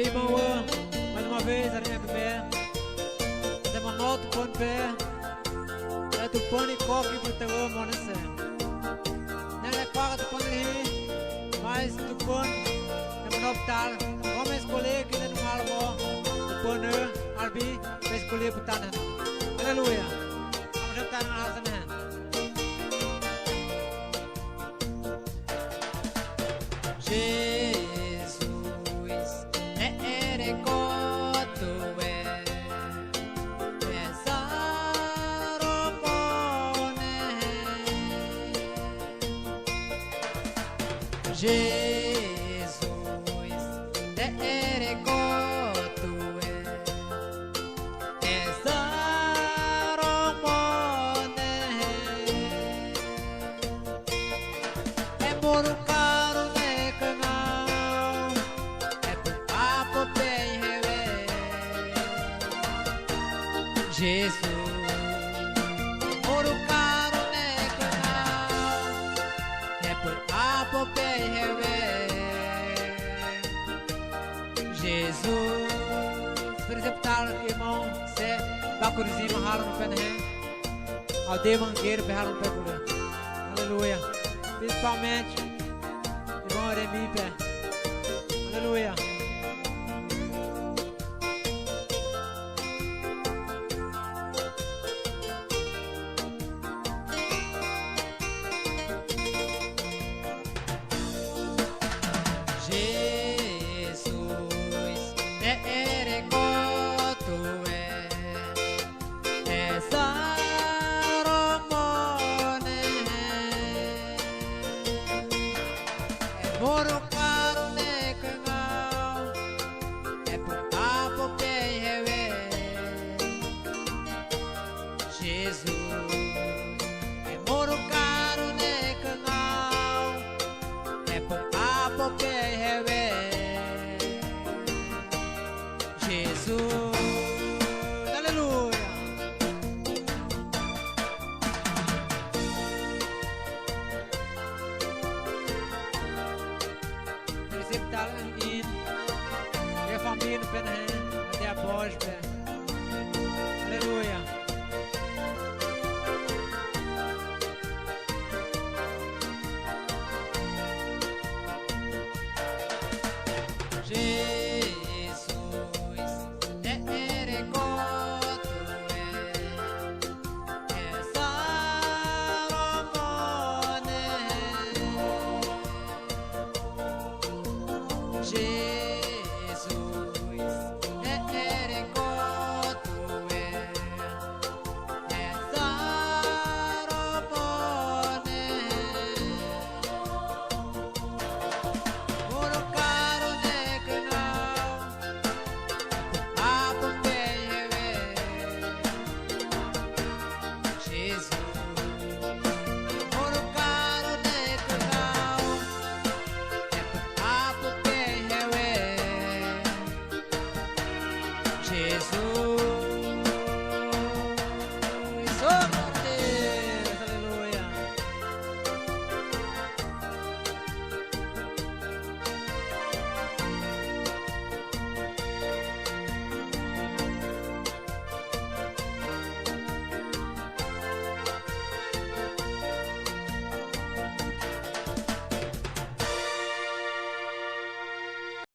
bem bom, mais uma vez, a minha pé. Tem uma nota do pão pé. É do pão e coque para o teu mano, não é quase do pão ali, mas do pão é uma nota tal. Vamos escolher que não há algo. O pão é albi, vai escolher para o tano. Aleluia. Vamos jantar na raça, né? Jesus, ere kotue, esaromone, emorukaro nekanau, apo peheve, Jesus. Jesus, preceptar irmão, se bacurizima haram no pé né? Ao de mangueiro perraram no pé por ele. Aleluia. Principalmente irmão Aremi pé. Aleluia. Jesus.